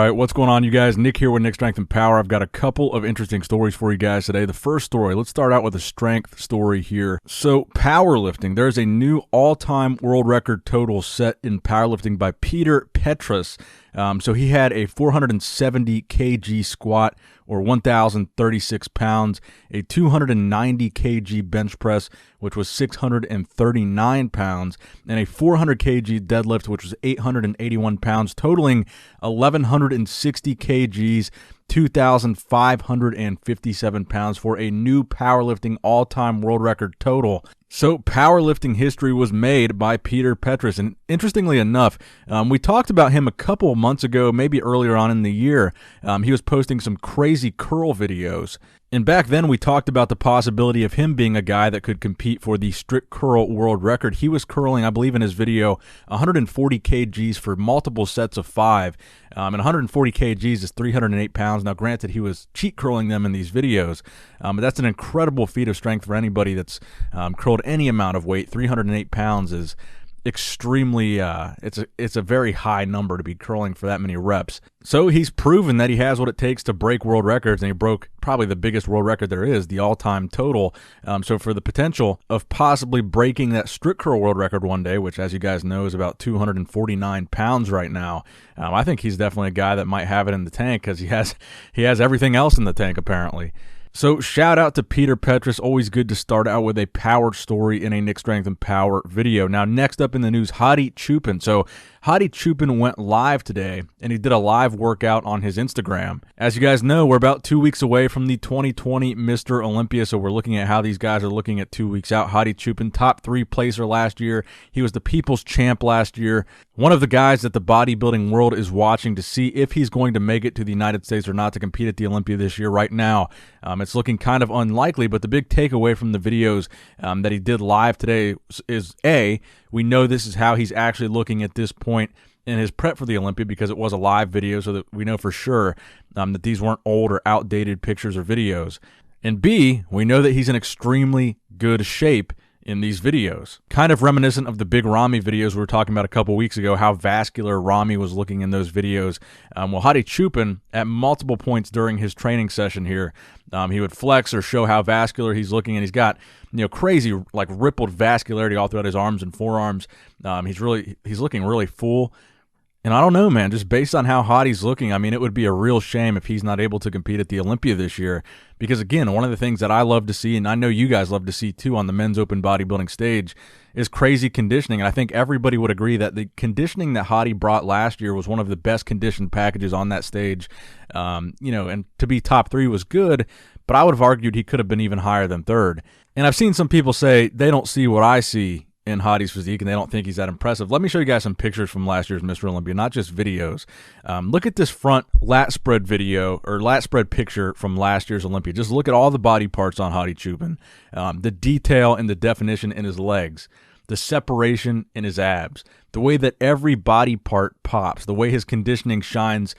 right, what's going on, you guys? Nick here with Nick Strength and Power. I've got a couple of interesting stories for you guys today. The first story, let's start out with a strength story here. So, powerlifting. There's a new all-time world record total set in powerlifting by Petras. So he had a 470 kg squat, or 1,036 pounds, a 290 kg bench press, which was 639 pounds, and a 400 kg deadlift, which was 881 pounds, totaling 1,160 kgs, 2,557 pounds for a new powerlifting all-time world record total. So powerlifting history was made by Petras, and interestingly enough, we talked about him a couple months ago, maybe earlier on in the year. He was posting some crazy curl videos, and back then we talked about the possibility of him being a guy that could compete for the strict curl world record. He was curling, I believe in his video, 140 kgs for multiple sets of 5, and 140 kgs is 308 pounds. Now granted, he was cheat curling them in these videos, but that's an incredible feat of strength for anybody that's curled any amount of weight. 308 pounds is extremely it's a very high number to be curling for that many reps. So he's proven that he has what it takes to break world records, and he broke probably the biggest world record there is, the all-time total. So for the potential of possibly breaking that strict curl world record one day, which as you guys know is about 249 pounds right now, I think he's definitely a guy that might have it in the tank, because he has everything else in the tank apparently. So shout out to Petras. Always good to start out with a power story in a Nick Strength and Power video. Now next up in the news, Hadi Choopan. So Hadi Choopan went live today, and he did a live workout on his Instagram. As you guys know, we're about 2 weeks away from the 2020 Mr. Olympia, so we're looking at how these guys are looking at 2 weeks out. Hadi Choopan, top 3 placer last year. He was the people's champ last year. One of the guys that the bodybuilding world is watching to see if he's going to make it to the United States or not to compete at the Olympia this year. Right now, it's looking kind of unlikely, but the big takeaway from the videos that he did live today is, A, we know this is how he's actually looking at this point in his prep for the Olympia, because it was a live video, so that we know for sure that these weren't old or outdated pictures or videos. And B, we know that he's in extremely good shape in these videos. Kind of reminiscent of the big Rami videos we were talking about a couple weeks ago, how vascular Rami was looking in those videos. Well, Hadi Choopan, at multiple points during his training session here, he would flex or show how vascular he's looking, and he's got crazy like rippled vascularity all throughout his arms and forearms. He's looking really full. And I don't know, man, just based on how Hadi's looking, I mean, it would be a real shame if he's not able to compete at the Olympia this year. Because, again, one of the things that I love to see, and I know you guys love to see too on the men's open bodybuilding stage, is crazy conditioning. And I think everybody would agree that the conditioning that Hadi brought last year was one of the best conditioned packages on that stage. And to be top 3 was good, but I would have argued he could have been even higher than 3rd. And I've seen some people say they don't see what I see in Hadi's physique, and they don't think he's that impressive. Let me show you guys some pictures from last year's Mr. Olympia, not just videos. Look at this front lat spread video, or lat spread picture from last year's Olympia. Just look at all the body parts on Hadi Choopan. The detail and the definition in his legs, the separation in his abs, the way that every body part pops, the way his conditioning shines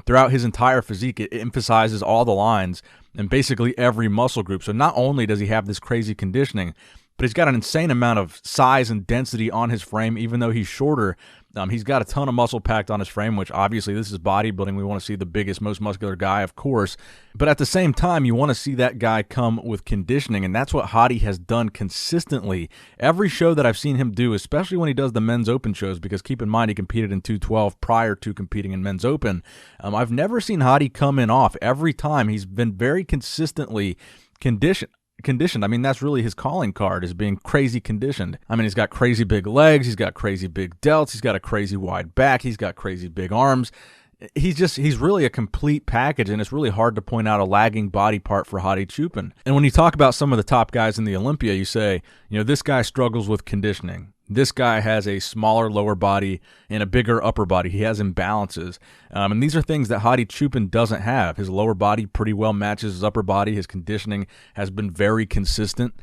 throughout his entire physique. It emphasizes all the lines and basically every muscle group. So not only does he have this crazy conditioning, but he's got an insane amount of size and density on his frame. Even though he's shorter, he's got a ton of muscle packed on his frame, which obviously this is bodybuilding. We want to see the biggest, most muscular guy, of course. But at the same time, you want to see that guy come with conditioning, and that's what Hadi has done consistently. Every show that I've seen him do, especially when he does the men's open shows, because keep in mind he competed in 212 prior to competing in men's open. I've never seen Hadi come in off. Every time he's been very consistently conditioned. I mean, that's really his calling card, is being crazy conditioned. I mean, he's got crazy big legs, he's got crazy big delts, he's got a crazy wide back, he's got crazy big arms. He's really a complete package, and it's really hard to point out a lagging body part for Hadi Choopan. And when you talk about some of the top guys in the Olympia, you say, this guy struggles with conditioning. This guy has a smaller lower body and a bigger upper body. He has imbalances. And these are things that Hadi Choopan doesn't have. His lower body pretty well matches his upper body. His conditioning has been very consistent.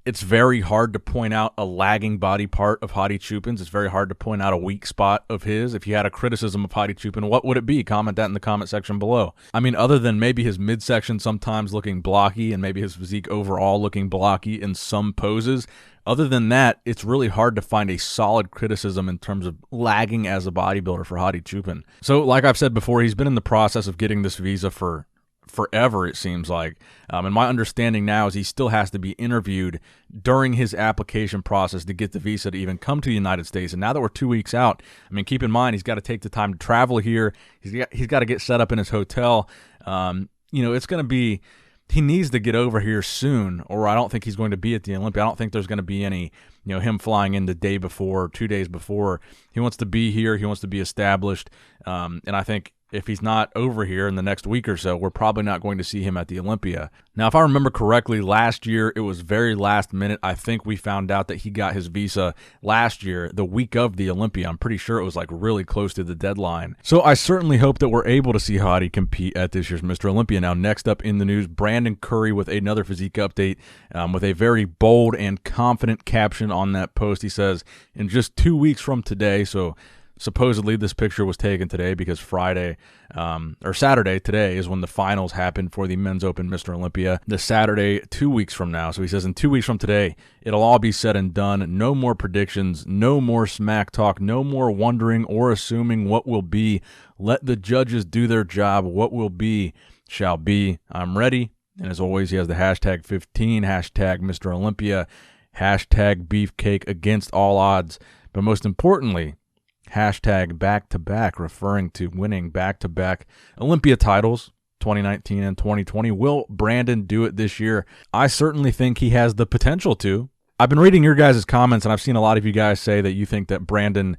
It's very hard to point out a lagging body part of Hadi Choopan's. It's very hard to point out a weak spot of his. If you had a criticism of Hadi Choopan, what would it be? Comment that in the comment section below. I mean, other than maybe his midsection sometimes looking blocky and maybe his physique overall looking blocky in some poses, other than that, it's really hard to find a solid criticism in terms of lagging as a bodybuilder for Hadi Choopan. So like I've said before, he's been in the process of getting this visa for forever, it seems like. And my understanding now is he still has to be interviewed during his application process to get the visa to even come to the United States. And now that we're 2 weeks out, I mean, keep in mind, he's got to take the time to travel here. He's got to get set up in his hotel. It's going to be, he needs to get over here soon, or I don't think he's going to be at the Olympia. I don't think there's going to be any, him flying in the day before, 2 days before. He wants to be here. He wants to be established. And I think if he's not over here in the next week or so, we're probably not going to see him at the Olympia. Now, if I remember correctly, last year, it was very last minute. I think we found out that he got his visa last year, the week of the Olympia. I'm pretty sure it was like really close to the deadline. So I certainly hope that we're able to see Hadi compete at this year's Mr. Olympia. Now, next up in the news, Brandon Curry with another physique update with a very bold and confident caption on that post. He says, in just 2 weeks from today, so supposedly this picture was taken today because Saturday today is when the finals happen for the Men's Open Mr. Olympia. The Saturday 2 weeks from now. So he says in 2 weeks from today, it'll all be said and done. No more predictions, no more smack talk, no more wondering or assuming what will be. Let the judges do their job. What will be shall be. I'm ready. And as always, he has the hashtag 15, hashtag Mr. Olympia, hashtag beefcake against all odds. But most importantly, hashtag back-to-back, referring to winning back-to-back Olympia titles, 2019 and 2020. Will Brandon do it this year? I certainly think he has the potential to. I've been reading your guys' comments, and I've seen a lot of you guys say that you think that Brandon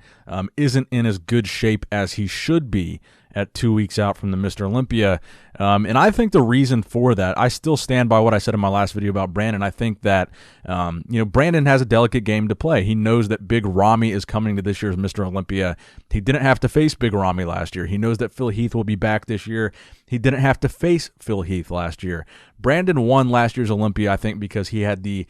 isn't in as good shape as he should be at 2 weeks out from the Mr. Olympia. And I think the reason for that, I still stand by what I said in my last video about Brandon. I think that, Brandon has a delicate game to play. He knows that Big Ramy is coming to this year's Mr. Olympia. He didn't have to face Big Ramy last year. He knows that Phil Heath will be back this year. He didn't have to face Phil Heath last year. Brandon won last year's Olympia, I think, because he had the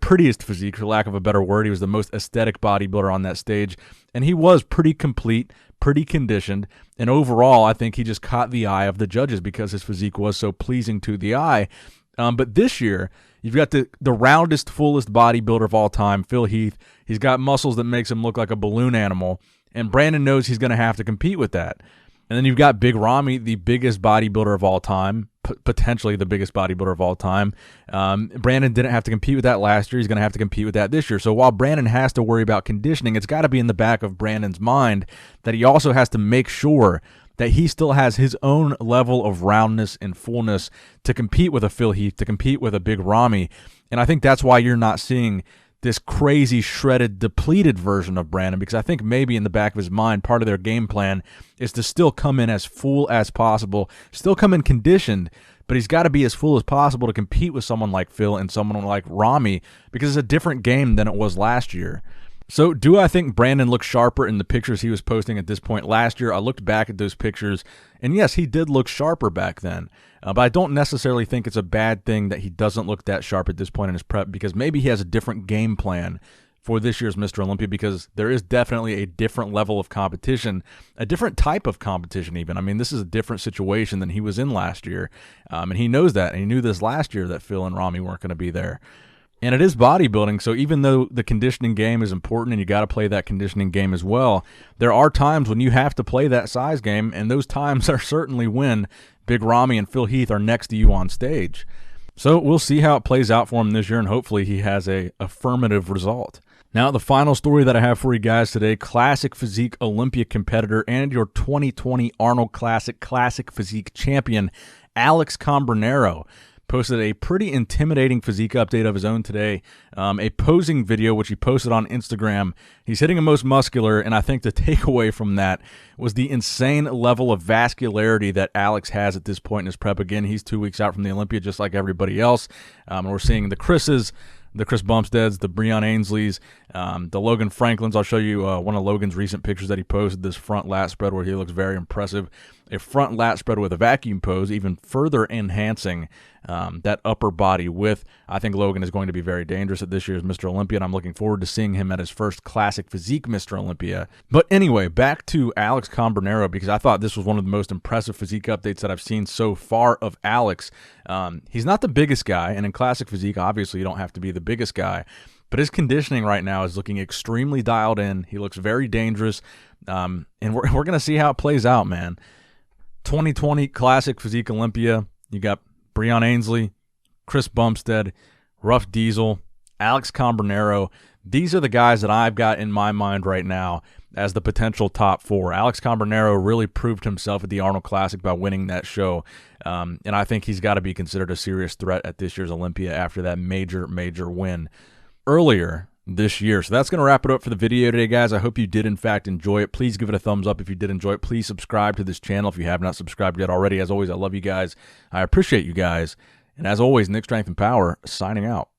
prettiest physique, for lack of a better word. He was the most aesthetic bodybuilder on that stage, and he was pretty complete, pretty conditioned, and overall, I think he just caught the eye of the judges because his physique was so pleasing to the eye. But this year, you've got the roundest, fullest bodybuilder of all time, Phil Heath. He's got muscles that makes him look like a balloon animal, and Brandon knows he's going to have to compete with that. And then you've got Big Ramy, the biggest bodybuilder of all time, potentially the biggest bodybuilder of all time. Brandon didn't have to compete with that last year. He's going to have to compete with that this year. So while Brandon has to worry about conditioning, it's got to be in the back of Brandon's mind that he also has to make sure that he still has his own level of roundness and fullness to compete with a Phil Heath, to compete with a Big Ramy. And I think that's why you're not seeing this crazy, shredded, depleted version of Brandon, because I think maybe in the back of his mind, part of their game plan is to still come in as full as possible, still come in conditioned, but he's got to be as full as possible to compete with someone like Phil and someone like Ramy, because it's a different game than it was last year. So do I think Brandon looks sharper in the pictures he was posting at this point last year? I looked back at those pictures, and yes, he did look sharper back then. But I don't necessarily think it's a bad thing that he doesn't look that sharp at this point in his prep, because maybe he has a different game plan for this year's Mr. Olympia, because there is definitely a different level of competition, a different type of competition even. I mean, this is a different situation than he was in last year, and he knows that, and he knew this last year that Phil and Ramy weren't going to be there. And it is bodybuilding, so even though the conditioning game is important and you got to play that conditioning game as well, there are times when you have to play that size game, and those times are certainly when Big Ramy and Phil Heath are next to you on stage. So we'll see how it plays out for him this year, and hopefully he has a affirmative result. Now, the final story that I have for you guys today, Classic Physique Olympia competitor and your 2020 Arnold Classic Physique champion, Alex Cambronero, posted a pretty intimidating physique update of his own today, a posing video which he posted on Instagram. He's hitting a most muscular, and I think the takeaway from that was the insane level of vascularity that Alex has at this point in his prep. Again, he's 2 weeks out from the Olympia just like everybody else. We're seeing the Chris's, the Chris Bumsteads, the Breon Ainsleys, the Logan Franklins. I'll show you one of Logan's recent pictures that he posted, this front lat spread where he looks very impressive. a front lat spread with a vacuum pose, even further enhancing that upper body width. I think Logan is going to be very dangerous at this year's Mr. Olympia, and I'm looking forward to seeing him at his first classic physique Mr. Olympia. But anyway, back to Alex Cambronero, because I thought this was one of the most impressive physique updates that I've seen so far of Alex. He's not the biggest guy, and in classic physique, obviously you don't have to be the biggest guy, but his conditioning right now is looking extremely dialed in. He looks very dangerous, and we're going to see how it plays out, man. 2020 Classic Physique Olympia, you got Breon Ainsley, Chris Bumstead, Rough Diesel, Alex Cambronero. These are the guys that I've got in my mind right now as the potential top 4. Alex Cambronero really proved himself at the Arnold Classic by winning that show, and I think he's got to be considered a serious threat at this year's Olympia after that major win earlier this year. So that's going to wrap it up for the video today, guys. I hope you did, in fact, enjoy it. Please give it a thumbs up if you did enjoy it. Please subscribe to this channel if you have not subscribed yet already. As always, I love you guys. I appreciate you guys. And as always, Nick Strength and Power, signing out.